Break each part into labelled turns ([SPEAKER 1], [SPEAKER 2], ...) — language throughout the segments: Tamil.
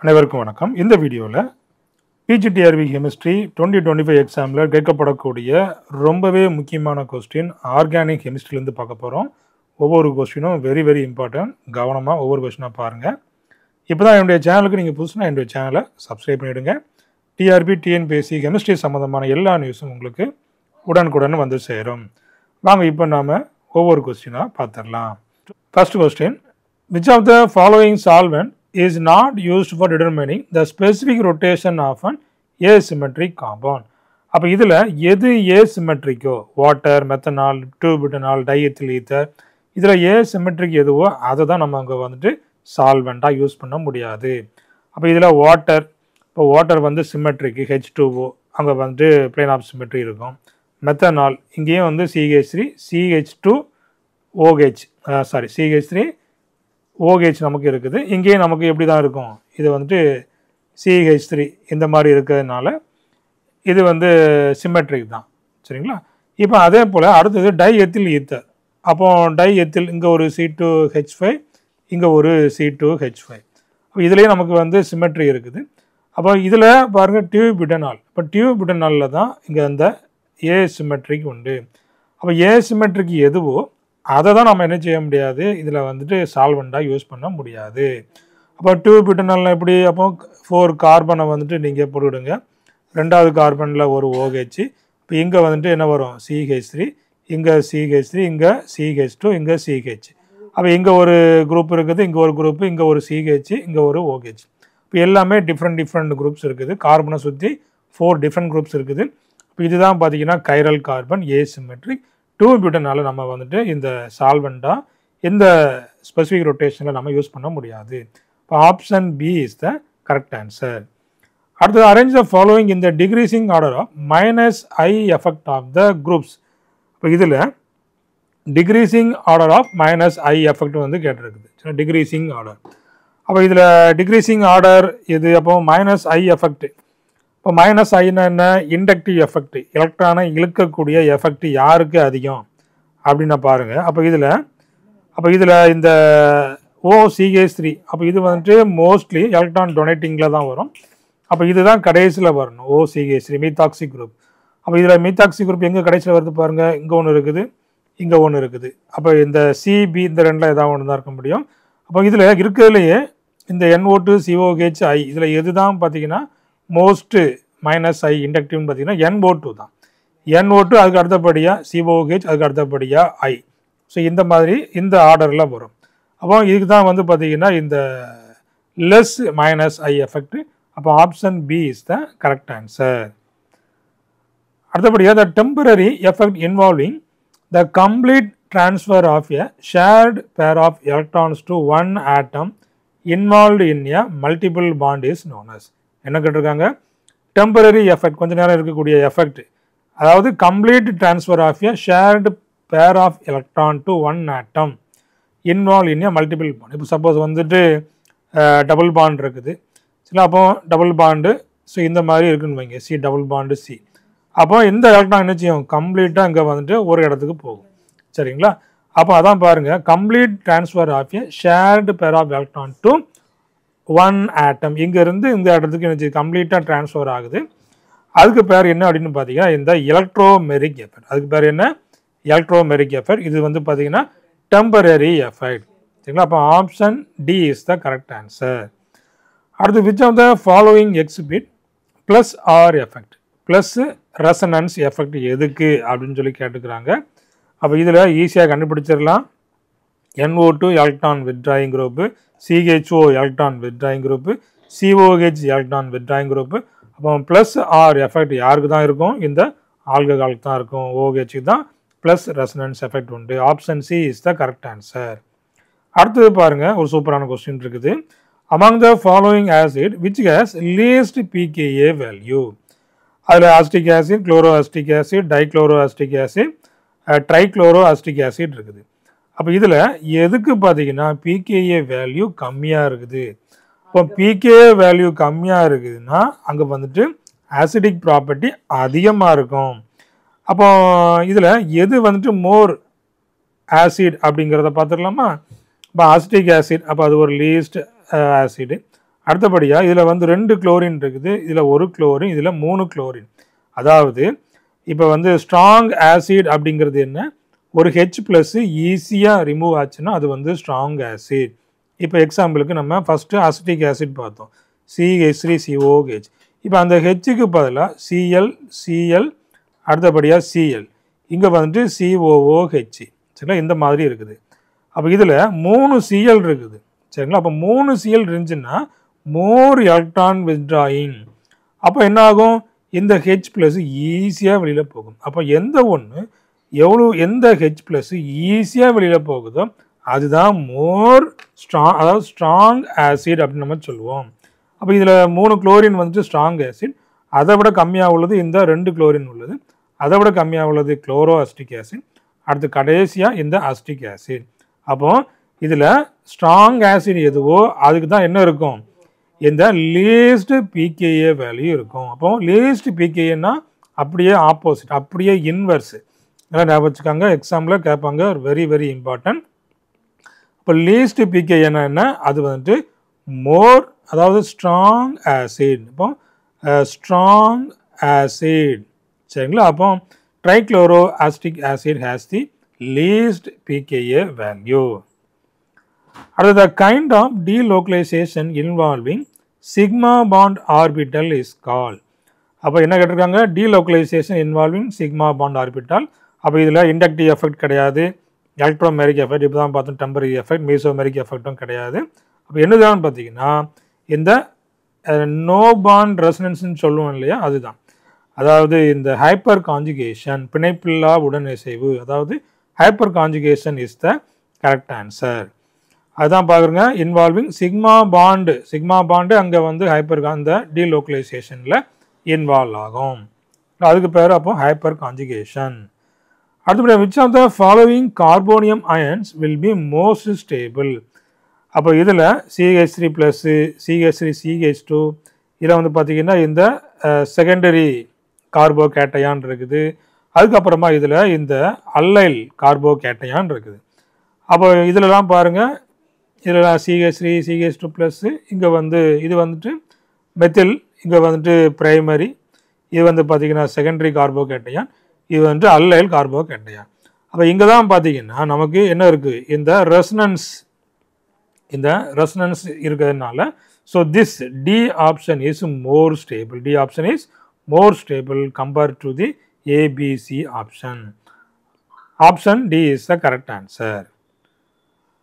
[SPEAKER 1] அனைவருக்கும் வணக்கம். இந்த வீடியோவில் பிஜிடிஆர்பி கெமிஸ்ட்ரி 2025 எக்ஸாமில் கேட்கப்படக்கூடிய ரொம்பவே முக்கியமான கொஸ்டின் ஆர்கானிக் கெமிஸ்ட்ரிலேருந்து பார்க்க போகிறோம். ஒவ்வொரு கொஸ்டினும் வெரி இம்பார்ட்டன்ட். கவனமாக ஒவ்வொரு கொஸ்டினாக பாருங்கள். இப்போ தான் என்னுடைய சேனலுக்கு நீங்கள் புதுசுனா என்னுடைய சேனலை சப்ஸ்கிரைப் பண்ணிவிடுங்க. டிஆர்பி டிஎன்பிஎஸ்சி கெமிஸ்ட்ரி சம்மந்தமான எல்லா நியூஸும் உங்களுக்கு உடனுக்குடன் வந்து சேரும். வாங்க இப்போ நாம் ஒவ்வொரு கொஸ்டினாக பார்த்துடலாம். First question, which of the following solvent is not used for determining the specific rotation of an asymmetric compound? அப்போ இதில் எது ஏசிமெட்ரிக்கோ, வாட்டர், மெத்தனால், டூபிட்டனால், டைஎத்தில் ஈத்தர், இதில் ஏசிமெட்ரிக் எதுவோ அதை தான் நம்ம அங்கே வந்துட்டு சால்வெண்ட்டாக யூஸ் பண்ண முடியாது. அப்போ இதில் வாட்டர், இப்போ வாட்டர் வந்து சிமெட்ரிக்கு H2O, அங்கே வந்துட்டு பிளேன் ஆஃப் சிமெட்ரி இருக்கும். மெத்தனால் இங்கேயும் வந்து CH3 CH2OH CH3 OH நமக்கு இருக்குது. இங்கேயும் நமக்கு எப்படி தான் இருக்கும், இது வந்துட்டு CH3 இந்த மாதிரி இருக்கிறதுனால இது வந்து சிமெட்ரிக் தான். சரிங்களா? இப்போ அதே போல் அடுத்தது டைஎத்தில் ஈத்தர். அப்போ டைஎத்தில் இங்கே ஒரு C2H5, இங்கே ஒரு C2H5. அப்போ இதுலேயே நமக்கு வந்து சிமெட்ரி இருக்குது. அப்போ இதில் பாருங்கள் டியூபிட்டனால். இப்போ டியூபிட்டனாலில் தான் இங்கே அந்த ஏசிமெட்ரிக் உண்டு. அப்போ ஏசிமெட்ரிக் எதுவோ அதை தான் நம்ம என்ன செய்ய முடியாது, இதில் வந்துட்டு சால்வெண்ட்டாக யூஸ் பண்ண முடியாது. அப்போ டியூபிட்டனால் எப்படி, அப்போ 4 கார்பனை வந்துட்டு நீங்கள் போட்டுவிடுங்க. ரெண்டாவது கார்பனில் ஒரு OH. இப்போ இங்கே வந்துட்டு என்ன வரும், CH3, இங்கே CH3, இங்கே CH2, இங்கே CH. அப்போ இங்கே ஒரு குரூப் இருக்குது, இங்கே ஒரு குரூப்பு, இங்கே ஒரு CH, இங்கே ஒரு OH. இப்போ எல்லாமே டிஃப்ரெண்ட் குரூப்ஸ் இருக்குது. கார்பனை சுற்றி 4 டிஃப்ரெண்ட் குரூப்ஸ் இருக்குது. இப்போ இதுதான் பார்த்தீங்கன்னா கைரல் கார்பன் ஏசிமெட்ரிக். டியூபிட்டனால் நம்ம வந்துட்டு இந்த சால்வெண்ட்டாக இந்த ஸ்பெசிஃபிக் ரொட்டேஷனில் நம்ம யூஸ் பண்ண முடியாது. இப்போ option B is the correct answer. அடுத்தது, அரேஞ்ச் த ஃபாலோயிங் இந்த decreasing order of -I effect of the groups. இப்போ இதில் decreasing order of -I effect வந்து கேட்டிருக்குது. Decreasing order. அப்போ இதில் டிக்ரீசிங் ஆர்டர் இது. அப்போ -I எஃபெக்ட். இப்போ -Iனா என்ன, இண்டக்டிவ் எஃபெக்ட், எலக்ட்ரானை இழுக்கக்கூடிய எஃபெக்ட் யாருக்கு அதிகம் அப்படின்னு பாருங்கள். அப்போ இதில் இந்த OCH3, அப்போ இது வந்துட்டு மோஸ்ட்லி எலக்ட்ரான் டொனேட்டிங்கில் தான் வரும். அப்போ இதுதான் கடைசியில் வரணும், OCH3 மீத்தாக்சி குரூப். அப்போ இதில் மீத்தாக்சி குரூப் எங்கே கடைசியில் வருது பாருங்கள், இங்கே ஒன்று இருக்குது, இங்கே ஒன்று இருக்குது. அப்போ இந்த CB இந்த ரெண்டில் ஏதாவது ஒன்று தான் இருக்க முடியும். அப்போ இதில் இருக்கிறதுலையே இந்த NO2 COHI இதில் எது தான் பார்த்தீங்கன்னா மோஸ்ட்டு -I இண்டக்டிவ்னு பார்த்தீங்கன்னா NO2 தான். NO2 அதுக்கு அடுத்தபடியாக COH, அதுக்கு அடுத்தபடியாக I. ஸோ இந்த மாதிரி இந்த ஆர்டரில் வரும். அப்போ இதுக்கு தான் வந்து பார்த்தீங்கன்னா இந்த லெஸ் -I எஃபெக்ட். அப்போ option B is the correct answer. அடுத்தபடியாக the temporary effect involving the complete transfer of a shared pair of electrons to one atom involved in a multiple bond is known as. என்ன கேட்டிருக்காங்க, டெம்பரரி எஃபெக்ட், கொஞ்ச நேரம் இருக்கக்கூடிய எஃபெக்ட், அதாவது complete transfer of a shared pair of electron to one atom involve in a multiple bond. இப்போ சப்போஸ் வந்துட்டு டபுள் பாண்ட் இருக்குது. சரி, அப்போ டபுள் பாண்டு, ஸோ இந்த மாதிரி இருக்குன்னு வைங்க, C டபுள் பாண்டு C. அப்போ இந்த எலக்ட்ரான் என்ன செய்யும், கம்ப்ளீட்டாக இங்கே வந்துட்டு ஒரு இடத்துக்கு போகும். சரிங்களா? அப்போ அதான் பாருங்கள், complete transfer of a shared pair of electron to one atom, இங்கேருந்து இந்த இடத்துக்கு என்ன கம்ப்ளீட்டாக ட்ரான்ஸ்ஃபர் ஆகுது. அதுக்கு பேர் என்ன அப்படின்னு பார்த்தீங்கன்னா இந்த எலக்ட்ரோமெரிக் எஃபெக்ட். அதுக்கு பேர் என்ன, எலக்ட்ரோமெரிக் எஃபெக்ட். இது வந்து பார்த்தீங்கன்னா டெம்பரரி எஃபெக்ட். சரிங்களா? அப்போ option D is the correct answer. அடுத்து, which of the following exhibit plus R effect, plus resonance effect எதுக்கு அப்படின்னு சொல்லி கேட்டுக்கிறாங்க. அப்போ இதில் ஈஸியாக கண்டுபிடிச்சிடலாம். NO2 electron withdrawing group, CHO electron withdrawing group, COH electron withdrawing group. அப்போ ப்ளஸ் ஆர் எஃபெக்ட் யாருக்கு தான் இருக்கும், இந்த ஆல்கஹாலுக்கு தான் இருக்கும், OH தான் ப்ளஸ் ரெசனன்ஸ் எஃபெக்ட் உண்டு. Option C is the correct answer. அடுத்தது பாருங்கள், ஒரு சூப்பரான கொஸ்டின் இருக்குது. Among the following acid which has least pKa value. அதில் acetic acid, chloro acetic acid, dichloro acetic acid, trichloro acetic acid இருக்குது. அப்போ இதில் எதுக்கு பார்த்தீங்கன்னா pKa வேல்யூ கம்மியாக இருக்குது. இப்போ pKa வேல்யூ கம்மியாக இருக்குதுன்னா அங்கே வந்துட்டு ஆசிடிக் ப்ராப்பர்ட்டி அதிகமாக இருக்கும். அப்போ இதில் எது வந்துட்டு மோர் ஆசிட் அப்படிங்கிறத பார்த்துடலாமா. இப்போ அசிட்டிக் ஆசிட், அப்போ அது ஒரு லீஸ்ட் ஆசிடு. அடுத்தபடியாக இதில் வந்து 2 குளோரின் இருக்குது, இதில் 1 குளோரின், இதில் 3 குளோரின். அதாவது இப்போ வந்து ஸ்ட்ராங் ஆசிட் அப்படிங்கிறது என்ன, ஒரு ஹெச் ப்ளஸ் ஈஸியாக ரிமூவ் ஆச்சுன்னா அது வந்து ஸ்ட்ராங் ஆசிட். இப்போ எக்ஸாம்பிளுக்கு நம்ம ஃபஸ்ட்டு அசிட்டிக் ஆசிட் பார்த்தோம், CH3COH. இப்போ அந்த ஹெச்சுக்கு பதிலாக Cl அடுத்தபடியாக Cl, இங்கே வந்துட்டு COOH. சரிங்களா, இந்த மாதிரி இருக்குது. அப்போ இதில் 3 Cl இருக்குது. சரிங்களா, அப்போ 3 Cl இருந்துச்சுன்னா மோர் எலக்ட்ரான் வித்ட்ராயிங். அப்போ என்ன ஆகும், இந்த ஹெச் ப்ளஸ் ஈஸியாக வெளியில் போகும். அப்போ எந்த ஹெச் ப்ளஸ் ஈஸியாக வெளியில் போகுதோ அதுதான் மோர் ஸ்ட்ராங், அதாவது ஸ்ட்ராங் ஆசிட் அப்படின்னு நம்ம சொல்லுவோம். அப்போ இதில் 3 குளோரின் வந்துட்டு ஸ்ட்ராங் ஆசிட், அதை விட கம்மியாக உள்ளது இந்த 2 குளோரின் உள்ளது, அதை விட கம்மியாக உள்ளது குளோரோ அசிட்டிக் ஆசிட், அடுத்து கடைசியாக இந்த அசிட்டிக் ஆசிட். அப்போ இதில் ஸ்ட்ராங் ஆசிட் எதுவோ அதுக்கு தான் என்ன இருக்கும், இந்த லீஸ்ட் பிகேஏ வேல்யூ இருக்கும். அப்போ லீஸ்ட் பிகேஏன்னா அப்படியே ஆப்போசிட், அப்படியே இன்வர்ஸ். இதெல்லாம் ஞாபகம் வச்சுக்காங்க, எக்ஸாம்பிள் கேட்பாங்க, வெரி வெரி இம்பார்ட்டன்ட். இப்போ லீஸ்ட் பிகேஏன்னா என்ன, அது வந்துட்டு மோர், அதாவது ஸ்ட்ராங் ஆசிட். இப்போ ஸ்ட்ராங் ஆசிட். சரிங்களா, அப்போ trichloro acetic acid has the least pKa value. அடுத்த kind of delocalisation involving sigma bond orbital is call. அப்போ என்ன கேட்டிருக்காங்க, delocalisation involving sigma bond orbital. அப்போ இதில் இண்டக்டிவ் எஃபெக்ட் கிடையாது, எலக்ட்ரோமெரிக் எஃபெக்ட் இப்போ தான் பார்த்தோம், டெம்பரரி எஃபெக்ட், மீசோமெரிக் எஃபெக்டும் கிடையாது. அப்போ என்னதான்னு பார்த்தீங்கன்னா இந்த நோ பாண்ட் ரெசனன்ஸ்ன்னு சொல்லுவோம் இல்லையா, அதுதான். அதாவது இந்த ஹைப்பர் கான்ஜுகேஷன், பிணைப்பில்லா உடனிசைவு, அதாவது hyper conjugation is the correct answer. அதுதான் பார்க்குறங்க, இன்வால்விங் சிக்மா பாண்டு அங்கே வந்து ஹைப்பர், அந்த டீலோக்கலைசேஷனில் இன்வால்வ் ஆகும், அதுக்கு பேர் அப்போ ஹைப்பர் கான்ஜுகேஷன். அடுத்தபடி which of the following carbonium ions will be most stable. அப்போ இதில் CH3 ப்ளஸ் CH3 CH2, இதில் வந்து பார்த்திங்கன்னா இந்த செகண்டரி கார்போகேட்டையான் இருக்குது. அதுக்கப்புறமா இதில் இந்த அல்லைல் கார்போகேட்டையான் இருக்குது. அப்போ இதிலலாம் பாருங்கள், இதில் CH3 CH2 ப்ளஸ், இங்கே வந்து இது வந்துட்டு மெத்தில், இங்கே வந்துட்டு பிரைமரி, இது வந்து பார்த்திங்கன்னா செகண்டரி கார்போகேட்டையான், இது வந்துட்டு அல்லைல் கார்போகேட்டையான். அப்போ இங்கே தான் பார்த்திங்கன்னா நமக்கு என்ன இருக்குது, இந்த ரெசனன்ஸ் இருக்கிறதுனால, so this D option is more stable. D option is more stable compared to the ABC option. Option D is the correct answer.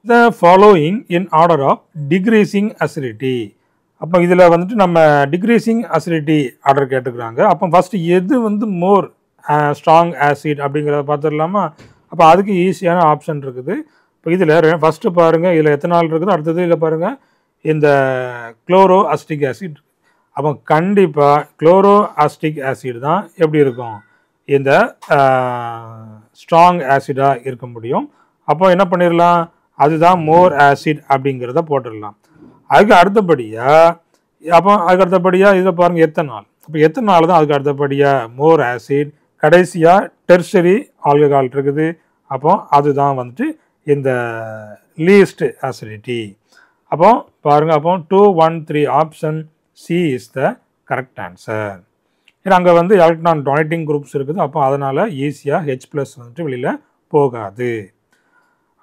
[SPEAKER 1] The following in order of decreasing acidity. அப்போ இதில் வந்துட்டு நம்ம டிக்ரீசிங் அசிடிட்டி ஆர்டர் கேட்டுக்கிறாங்க. அப்போ ஃபஸ்ட்டு எது வந்து மோர் ஸ்ட்ராங் ஆசிட் அப்படிங்கிறத பார்த்துடலாமா. அப்போ அதுக்கு ஈஸியான ஆப்ஷன் இருக்குது. இப்போ இதில் ஃபஸ்ட்டு பாருங்கள், இதில் எத்தனால் இருக்குது, அடுத்தது இதில் பாருங்கள் இந்த குளோரோ அசிட்டிக் ஆசிட். அப்போ கண்டிப்பாக குளோரோ அசிட்டிக் ஆசிட் தான் எப்படி இருக்கும், இந்த ஸ்ட்ராங் ஆசிடாக இருக்க முடியும். அப்போ என்ன பண்ணிடலாம், அதுதான் மோர் ஆசிட் அப்படிங்கிறத போட்டுடலாம். அதுக்கு அடுத்தபடியாக இதில் பாருங்கள் எத்தனால். அப்போ எத்தனால் தான் அதுக்கு அடுத்தபடியாக மோர் ஆசிட். கடைசியாக டெர்ஷரி ஆல்கஹால் இருக்குது. அப்போ அதுதான் வந்துட்டு இந்த லீஸ்ட் ஆசிடிட்டி. அப்போ பாருங்கள், அப்போ 2, 1, 3 option C is the correct answer. ஏன்னா அங்கே வந்து எலக்ட்ரான் டொனேட்டிங் குரூப்ஸ் இருக்குது. அப்போ அதனால் ஈஸியாக H+ வந்துட்டு வெளியில் போகாது.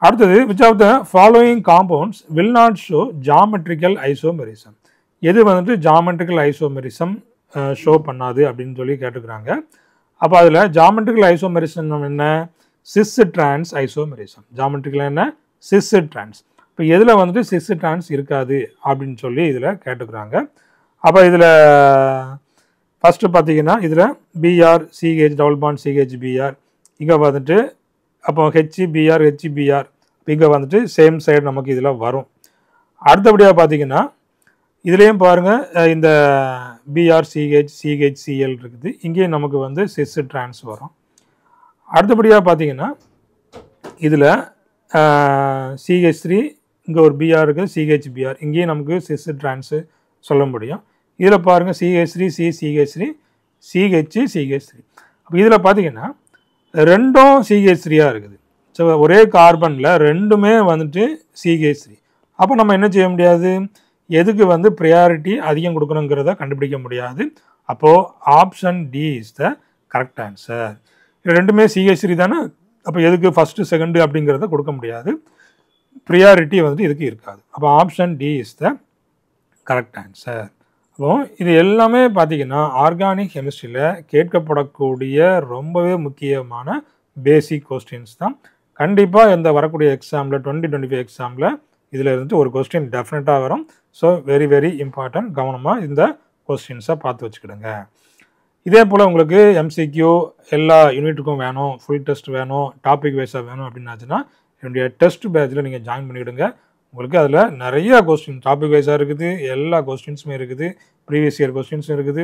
[SPEAKER 1] அடுத்தது which of the following compounds will not show geometrical isomerism. எது வந்துட்டு geometrical isomerism ஷோ பண்ணாது அப்படின்னு சொல்லி கேட்டுக்கிறாங்க. அப்போ அதில் geometrical isomerism என்ன, சிஸ் டிரான்ஸ் ஐசோமெரிசம். ஜாமெட்ரிக்கல் என்ன, சிஸ் டிரான்ஸ். இப்போ எதில் வந்துட்டு சிஸ் டிரான்ஸ் இருக்காது அப்படின்னு சொல்லி இதில் கேட்டுக்கிறாங்க. அப்போ இதில் ஃபஸ்ட்டு பார்த்தீங்கன்னா இதில் BR CH double bond CH BR, இங்கே வந்துட்டு அப்போ HBr HBr, இங்கே வந்துட்டு சேம் சைடு நமக்கு இதில் வரும். அடுத்தபடியாக பார்த்தீங்கன்னா இதுலேயும் பாருங்கள் இந்த BR CH CHCl இருக்குது, இங்கேயும் நமக்கு வந்து சிஸ் டிரான்ஸ் வரும். அடுத்தபடியாக பார்த்தீங்கன்னா இதில் CH3, இங்கே ஒரு BR இருக்குது, CHBr, இங்கேயும் நமக்கு சிஸ் டிரான்ஸு சொல்ல முடியும். இதில் பாருங்கள் CH3 CH3 CH3. அப்போ இதில் பார்த்தீங்கன்னா ரெண்டும் CH3ஆக இருக்குது. ஸோ ஒரே கார்பனில் ரெண்டுமே வந்துட்டு CH3. அப்போ நம்ம என்ன செய்ய முடியாது, எதுக்கு வந்து ப்ரையாரிட்டி அதிகம் கொடுக்கணுங்கிறத கண்டுபிடிக்க முடியாது. அப்போது option D is the correct answer. இது ரெண்டுமே சிஹெச்3 தானே, அப்போ எதுக்கு ஃபஸ்ட்டு செகண்டு அப்படிங்கிறத கொடுக்க முடியாது. ப்ரியாரிட்டி வந்து இதுக்கு இருக்காது. அப்போ option D is the correct answer. அப்போ இது எல்லாமே பார்த்தீங்கன்னா ஆர்கானிக் கெமிஸ்ட்ரியில் கேட்கப்படக்கூடிய ரொம்பவே முக்கியமான பேசிக் கொஸ்டின்ஸ் தான். கண்டிப்பாக இந்த வரக்கூடிய எக்ஸாமில் 2025 எக்ஸாமில் இதில் இருந்து ஒரு கொஸ்டின் டெஃபினட்டாக வரும். So very very important. கவனமாக இந்த கொஸ்டின்ஸை பார்த்து வச்சுக்கிடுங்க. இதே போல் உங்களுக்கு எம்சிக்யூ எல்லா யூனிட்டுக்கும் வேணும், ஃபுல் டெஸ்ட் வேணும், டாபிக் வைஸாக வேணும் அப்படின்னாச்சுன்னா என்னுடைய டெஸ்ட் பேட்சில் நீங்கள் ஜாயின் பண்ணிவிடுங்க. உங்களுக்கு அதில் நிறையா கொஸ்டின் டாபிக் வைஸாக இருக்குது, எல்லா கொஸ்டின்ஸுமே இருக்குது, ப்ரீவியஸ் இயர் கொஸ்டின்ஸும் இருக்குது.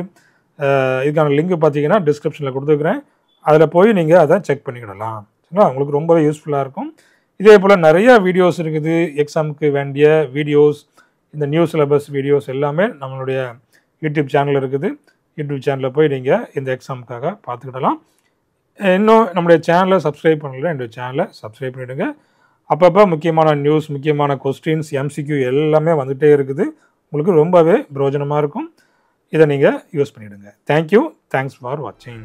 [SPEAKER 1] இதுக்கான லிங்க் பார்த்தீங்கன்னா டிஸ்கிரிப்ஷனில் கொடுத்துருக்குறேன். அதில் போய் நீங்கள் அதை செக் பண்ணிக்கிடலாம். சரிங்களா? உங்களுக்கு ரொம்பவே யூஸ்ஃபுல்லாக இருக்கும். இதே போல் நிறையா வீடியோஸ் இருக்குது, எக்ஸாமுக்கு வேண்டிய வீடியோஸ், இந்த நியூ சிலபஸ் வீடியோஸ் எல்லாமே நம்மளுடைய யூடியூப் சேனல் இருக்குது. யூடியூப் சேனலில் போய் நீங்கள் இந்த எக்ஸாமுக்காக பார்த்துக்கிடலாம். இன்னும் நம்முடைய சேனலை சப்ஸ்கிரைப் பண்ணல, என்னுடைய சேனலை சப்ஸ்கிரைப் பண்ணிவிடுங்க. அப்பப்போ முக்கியமான நியூஸ், முக்கியமான கொஸ்டின்ஸ், எம்சிக்யூ எல்லாமே வந்துகிட்டே இருக்குது. உங்களுக்கு ரொம்பவே பிரயோஜனமாக இருக்கும். இதை நீங்கள் யூஸ் பண்ணிவிடுங்க. தேங்க்யூ. தேங்க்ஸ் ஃபார் வாட்சிங்.